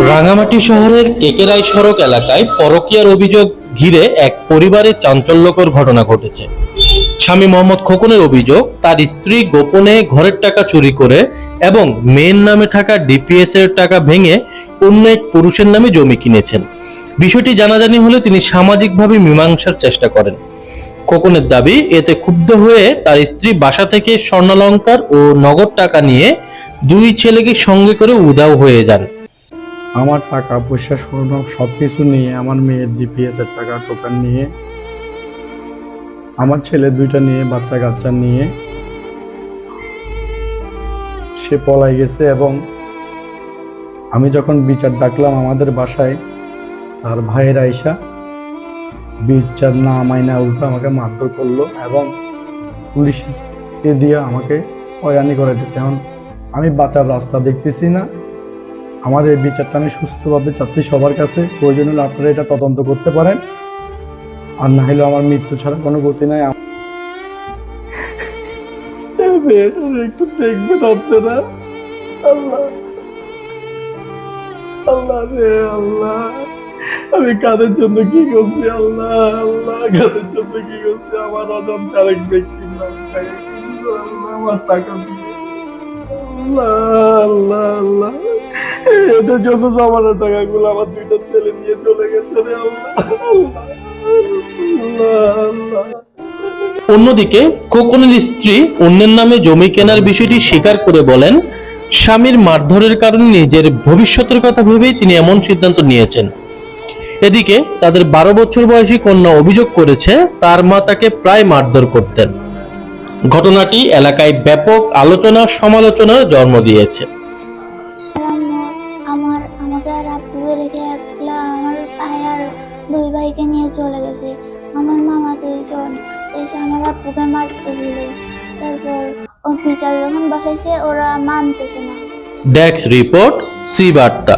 রাঙামাটি শহরের কেকেরাই সড়ক এলাকায় পরকীয়ার অভিযোগ ঘিরে এক পরিবারের চাঞ্চল্যকর ঘটনা ঘটেছে। স্বামী মোহাম্মদ খোকনের অভিযোগ, তার স্ত্রী গোপনে ঘরের টাকা চুরি করে এবং মেয়ের নামে থাকা ডিপিএস এর টাকা ভেঙে অন্য এক পুরুষের নামে জমি কিনেছেন। বিষয়টি জানাজানি হলে তিনি সামাজিকভাবে মীমাংসার চেষ্টা করেন। খোকনের দাবি, এতে ক্ষুব্ধ হয়ে তার স্ত্রী বাসা থেকে স্বর্ণালংকার ও নগদ টাকা নিয়ে দুই ছেলেকে সঙ্গে করে উধাও হয়ে যান। আমার টাকা পয়সা স্বর্ণ সবকিছু নিয়ে, আমার মেয়ের ডিপিএস এর টাকা টোকেন নিয়ে, আমার ছেলে দুইটা নিয়ে, বাচ্চা কাচ্চা নিয়ে সে পলাই গেছে। এবং আমি যখন বিচার ডাকলাম আমাদের বাসায়, তার ভাইয়ের আইসা বিচার না মাইনা উল্টো আমাকে মারধর করলো এবং পুলিশকে দিয়ে আমাকে হয়রানি করে দিচ্ছে। এখন আমি বাঁচার রাস্তা দেখতেছি না। আমার এই বিচারটা আমি সুস্থভাবে চাচ্ছি সবার কাছে। প্রয়োজন হলে আপনারা এটা তদন্ত করতে পারেন, আর না হলে আমার মৃত্যু ছাড়া কোনো গতি নাই। একটু দেখবেন আপনারা। আল্লাহ আল্লাহ রে আল্লাহ, আমি কাদের জন্য কি করছি? আল্লাহ আল্লাহ, কাদের জন্য কি করছি? আমার অজান্তে আরেক ব্যক্তির নাম থাকে, কিন্তু আল্লাহ আমার টাকা দিয়ে, আল্লাহ আল্লাহ আল্লাহ, এদের জন্য জমানো টাকাগুলো আমার দুইটা ছেলে নিয়ে চলে গেছে রে আল্লাহ আল্লাহ আল্লাহ। অন্যদিকে খোকনের স্ত্রী অন্যের নামে জমি কেনার বিষয়টি স্বীকার করে বলেন, স্বামীর মারধরের কারণে নিজের ভবিষ্যতের কথা ভেবেই তিনি এমন সিদ্ধান্ত নিয়েছেন। এদিকে তাদের 12 বছর বয়সী কন্যা অভিযোগ করেছে, তার মা তাকে প্রায় মারধর করতেন। ঘটনাটি এলাকায় ব্যাপক আলোচনা সমালোচনার জন্ম দিয়েছে। আমাকে আর আপুকে রেখে একলা আমার ভাই আর দুই ভাইকে নিয়ে চলে গেছে। আমার মামা দুইজন এসে আমার আপুকে মারতেছিল। তারপর ও বিচার যখন বসাইছে ওরা মানতেছে না। ডেস্ক রিপোর্ট, সি বার্তা।